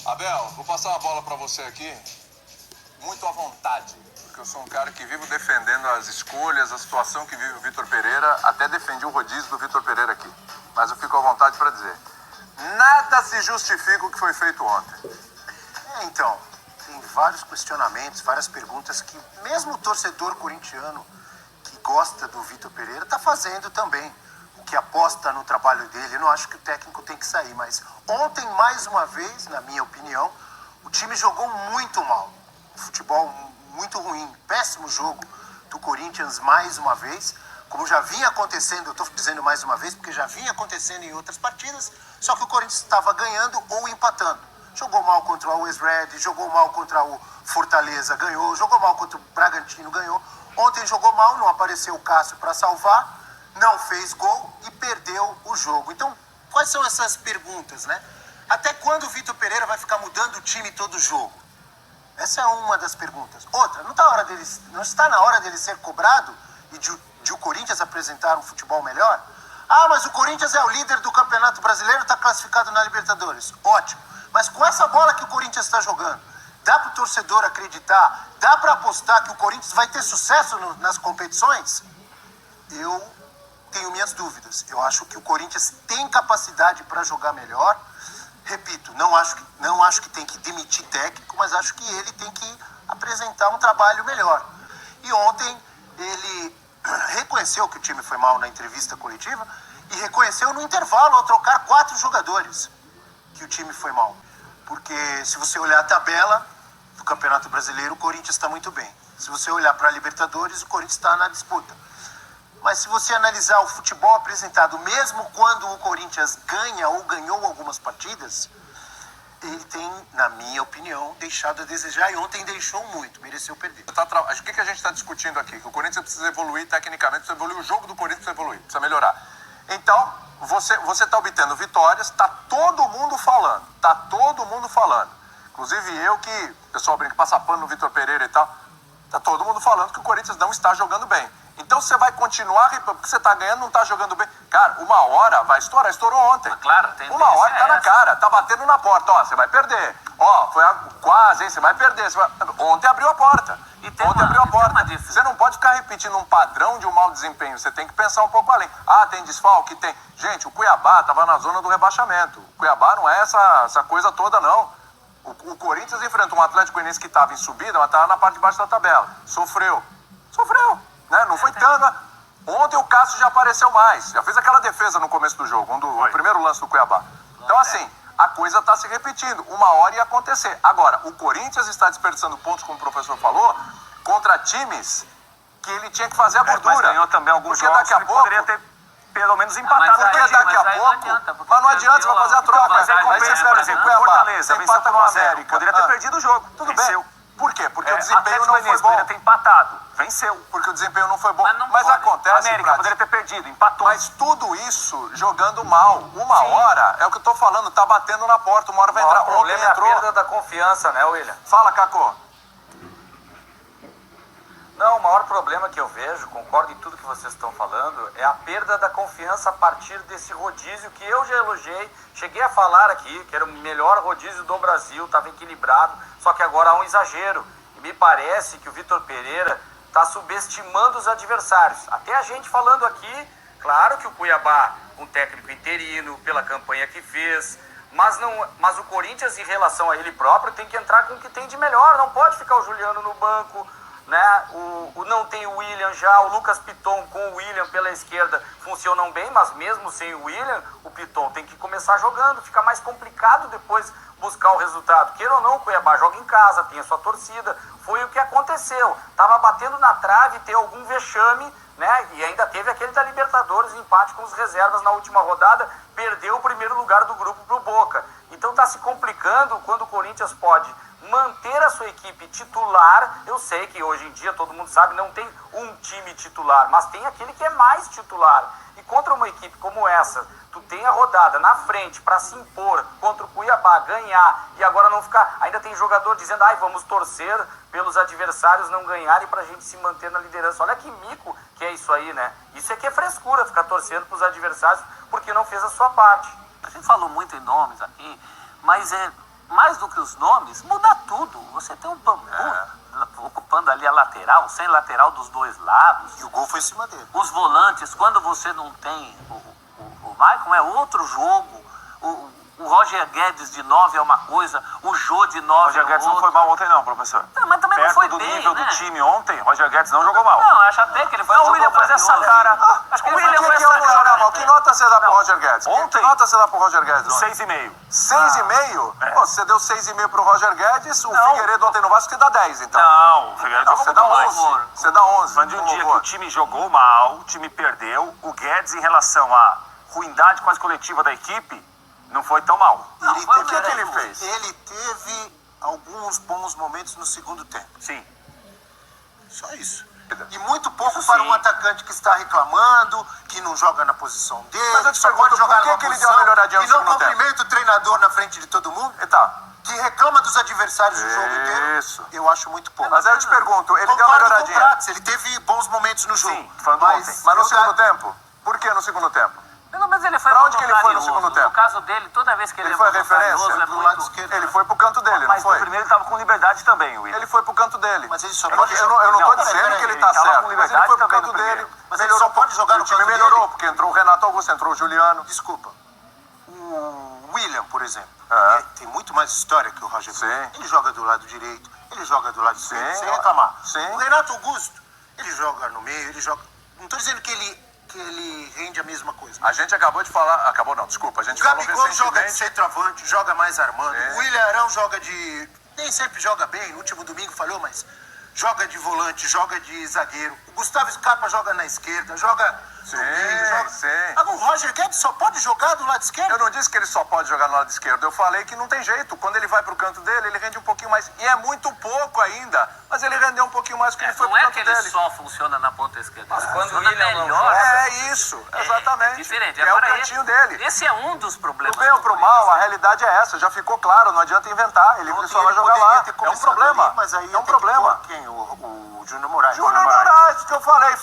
Abel, vou passar uma bola pra você aqui, muito à vontade, porque eu sou um cara que vivo defendendo as escolhas, a situação que vive o Vitor Pereira, até defendi o rodízio do Vitor Pereira aqui, mas eu fico à vontade para dizer, nada se justifica o que foi feito ontem. Então, tem vários questionamentos, várias perguntas que mesmo o torcedor corintiano que gosta do Vitor Pereira está fazendo também. O que aposta no trabalho dele, eu não acho que o técnico tem que sair, mas ontem, mais uma vez, na minha opinião, o time jogou muito mal. Futebol muito ruim, péssimo jogo do Corinthians mais uma vez, como já vinha acontecendo, eu estou dizendo mais uma vez, porque já vinha acontecendo em outras partidas, só que o Corinthians estava ganhando ou empatando. Jogou mal contra o Always Red, jogou mal contra o Fortaleza, ganhou, jogou mal contra o Bragantino, ganhou. Ontem jogou mal, não apareceu o Cássio para salvar, não fez gol e perdeu o jogo. Então, quais são essas perguntas, né? Até quando o Vitor Pereira vai ficar mudando o time todo jogo? Essa é uma das perguntas. Outra, não está na hora dele ser cobrado e de o Corinthians apresentar um futebol melhor? Ah, mas o Corinthians é o líder do Campeonato Brasileiro, está classificado na Libertadores. Ótimo. Mas com essa bola que o Corinthians está jogando, dá para o torcedor acreditar, dá para apostar que o Corinthians vai ter sucesso nas competições? Eu tenho minhas dúvidas. Eu acho que o Corinthians tem capacidade para jogar melhor. Repito, não acho que tem que demitir técnico, mas acho que ele tem que apresentar um trabalho melhor. E ontem ele reconheceu que o time foi mal na entrevista coletiva e reconheceu no intervalo ao trocar 4 jogadores que o time foi mal. Porque se você olhar a tabela do Campeonato Brasileiro, o Corinthians está muito bem. Se você olhar para a Libertadores, o Corinthians está na disputa. Mas se você analisar o futebol apresentado, mesmo quando o Corinthians ganha ou ganhou algumas partidas, ele tem, na minha opinião, deixado a desejar e ontem deixou muito, mereceu perder. O que a gente está discutindo aqui? Que o Corinthians precisa evoluir tecnicamente, precisa evoluir, o jogo do Corinthians precisa evoluir, precisa melhorar. Então, você está obtendo vitórias, está todo mundo falando. Inclusive eu que, o pessoal brinca, passa pano no Vitor Pereira e tal, está todo mundo falando que o Corinthians não está jogando bem. Então você vai continuar, porque você está ganhando, não está jogando bem. Cara, uma hora vai estourar, estourou ontem. Mas claro, tem uma hora tá na cara, tá batendo na porta, ó, você vai perder. Ó, foi quase, hein, você vai perder. Ontem abriu a porta. Ontem abriu a porta. Você não pode ficar repetindo um padrão de um mau desempenho, você tem que pensar um pouco além. Ah, tem desfalque? Tem. Gente, o Cuiabá estava na zona do rebaixamento. O Cuiabá não é essa coisa toda, não. O Corinthians enfrentou um Atlético Goianiense que estava em subida, mas estava na parte de baixo da tabela. Sofreu. Né? Não foi tanto. Ontem o Cássio já apareceu mais. Já fez aquela defesa no começo do jogo, o primeiro lance do Cuiabá. Então, assim, a coisa está se repetindo. Uma hora ia acontecer. Agora, o Corinthians está desperdiçando pontos, como o professor falou, contra times que ele tinha que fazer a gordura. Mas ganhou também alguns jogos daqui a pouco poderia ter pelo menos empatado. Porque daqui a pouco... Mas não adianta, você vai fazer a troca. Mas aí compensa, por exemplo, o Fortaleza venceu por 1-0. Poderia ter perdido o jogo. Tudo venceu. Bem. Por quê? Porque o desempenho não foi bom. Poderia ter empatado. Venceu. Porque o desempenho não foi bom. Mas acontece, América poderia ter perdido, empatou. Mas tudo isso jogando mal. Uma hora, é o que eu tô falando, tá batendo na porta. Uma hora vai entrar. O problema é a perda da confiança, né, William? Fala, Cacô. Não, o maior problema que eu vejo, concordo em tudo que vocês estão falando, é a perda da confiança a partir desse rodízio que eu já elogiei. Cheguei a falar aqui que era o melhor rodízio do Brasil, estava equilibrado, só que agora há um exagero. E me parece que o Vitor Pereira está subestimando os adversários. Até a gente falando aqui, claro que o Cuiabá, um técnico interino, pela campanha que fez, mas o Corinthians, em relação a ele próprio, tem que entrar com o que tem de melhor. Não pode ficar o Juliano no banco, né? Não tem o William já, o Lucas Piton com o William pela esquerda funcionam bem, mas mesmo sem o William, o Piton tem que começar jogando, fica mais complicado depois buscar o resultado. Queira ou não, o Cuiabá joga em casa, tem a sua torcida, foi o que aconteceu, tava batendo na trave, tem algum vexame, né? E ainda teve aquele da Libertadores, empate com os reservas na última rodada, perdeu o primeiro lugar do grupo pro Boca. Então tá se complicando quando o Corinthians pode manter a sua equipe titular. Eu sei que hoje em dia, todo mundo sabe, não tem um time titular, mas tem aquele que é mais titular. E contra uma equipe como essa, tu tem a rodada na frente para se impor contra o Cuiabá, ganhar, e agora não ficar... Ainda tem jogador dizendo, vamos torcer pelos adversários não ganharem pra gente se manter na liderança. Olha que mico que é isso aí, né? Isso é que é frescura, ficar torcendo pros adversários porque não fez a sua parte. A gente falou muito em nomes aqui, mas mais do que os nomes, muda tudo. Você tem um Bambu ocupando ali a lateral, sem lateral dos dois lados. E o gol foi em cima dele. Os volantes, quando você não tem o Maicon, é outro jogo. O Roger Guedes de 9 é uma coisa, o Jô de 9 é outra. Roger Guedes não foi mal ontem não, professor. Não, mas também Perto não foi do bem, nível né? do time ontem, Roger Guedes não jogou mal. Não, acho até que ele foi Não, o William faz essa cara. Acho que Por ele que foi que eu não essa jogar cara. mal? Que nota você dá pro Roger Guedes? Ontem? Que nota você dá pro Roger Guedes? ontem? 6,5. 6,5? É. Pô, você deu 6,5 pro Roger Guedes, o Não. Figueiredo ontem no Vasco, você dá 10, então. Não, o Figueiredo Não, jogou você dá muito mais. 11. Você dá 11. Mas de um com dia que louvor. o time jogou mal, o time perdeu, o Guedes, em relação à ruindade quase coletiva da equipe, não foi tão mal. Não, Ele foi teve- O que, que ele fez? Ele teve alguns bons momentos no segundo tempo. Sim. Só isso. E muito pouco Isso para sim. um atacante que está reclamando, que não joga na posição dele, Mas eu te só pergunto, pode jogar por que numa que ele posição, deu uma melhoradinha no e não segundo tempo? cumprimenta o treinador na frente de todo mundo, Tá. que reclama dos adversários do jogo inteiro. Isso. Eu acho muito pouco. Mas aí eu te pergunto, ele deu uma Concordo com o melhoradinha. Prats, ele teve bons momentos no jogo. Sim, falando ontem. Mas no jogar- segundo tempo? Por que no segundo tempo? Pelo menos ele foi Pra onde que ele foi no voluntarioso. segundo tempo? No caso dele, toda vez que ele, Ele foi a voluntarioso, referência? é Do lado muito... esquerdo. Ele foi pro canto dele, não Mas no foi? primeiro ele tava com liberdade também, William. Ele foi pro canto dele. Mas ele só eu pode não, eu não tô Não, dizendo peraí, que ele ele tá tava certo, com mas ele liberdade foi pro também canto no dele. primeiro. Mas ele só pode jogar e no o time canto melhorou, dele. porque entrou o Renato Augusto, entrou o Juliano. Desculpa. O William, por exemplo, É. ele tem muito mais história que o Roger Sim. Guedes. Ele joga do lado direito, ele joga do lado esquerdo, Sim, sem reclamar. sim. O Renato Augusto, ele joga no meio, ele joga... Não estou dizendo que ele rende a mesma coisa. A gente acabou de falar... Acabou não, desculpa. A gente O falou Gabigol joga de recentemente... centroavante, joga mais armando. Sim. O William Arão joga de... Nem sempre joga bem, no último domingo falhou, mas joga de volante, joga de zagueiro. O Gustavo Scarpa joga na esquerda, joga Sim, no meio, joga... sim. Agora, o Roger Guedes só pode jogar do lado esquerdo. Eu não disse que ele só pode jogar no lado esquerdo. Eu falei que não tem jeito. Quando ele vai pro canto dele, ele rende um pouquinho mais. E é muito pouco ainda. Mas ele rendeu um pouquinho mais que ele foi Não pro é canto que ele dele. só funciona na ponta esquerda. Mas quando funciona o William não melhor. joga- É isso, exatamente. É diferente. É o Agora, cantinho dele. Esse é um dos problemas. Pro bem ou pro mal, a realidade é essa. Já ficou claro, não adianta inventar. Ele Ontem só vai ele jogar poderia lá. ter É um começado problema. ali, mas aí É um ia ter que problema. pôr quem? O Júnior Moraes. Júnior Moraes, que eu falei,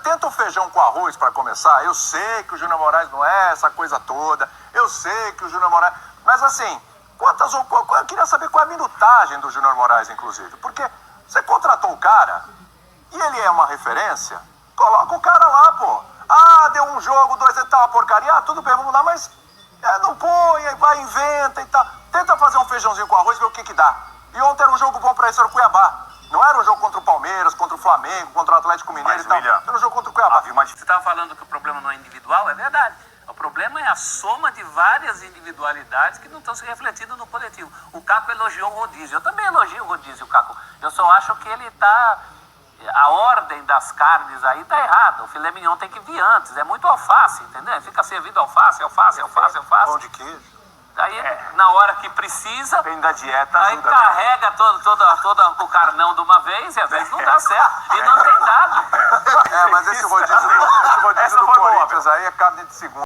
tenta o feijão com arroz para começar. Eu sei que o Júnior Moraes não é essa coisa toda. Eu sei que o Júnior Moraes... Mas assim, eu queria saber qual é a minutagem do Júnior Moraes, inclusive. Porque você contratou o cara e ele é uma referência, coloca o cara lá, pô. Ah, deu um jogo, 2, tá uma porcaria. Ah, tudo bem, vamos lá, mas não põe, aí vai, inventa e tal. Tenta fazer um feijãozinho com arroz e ver o que dá. E ontem era um jogo bom pra isso, era o Cuiabá. Não era um jogo contra o Palmeiras, contra o Flamengo, contra o Atlético Mineiro Mas, e tal. William, Era um jogo contra o Cuiabá. Havia uma Você estava falando que o problema não é individual, é verdade. O problema é a soma de várias individualidades que não estão se refletindo no coletivo. O Caco elogiou o rodízio. Eu também elogio o rodízio, Caco. Eu só acho que ele está... A ordem das carnes aí está errada. O filé mignon tem que vir antes. É muito alface, entendeu? Fica servindo alface. Pão de queijo. Aí, na hora que precisa... depende da dieta, Aí ajuda, né? carrega todo o carnão de uma vez e às vezes não dá certo. E não tem dado. Mas esse rodízio Essa do foi boa, Corinthians aí é carne de segunda.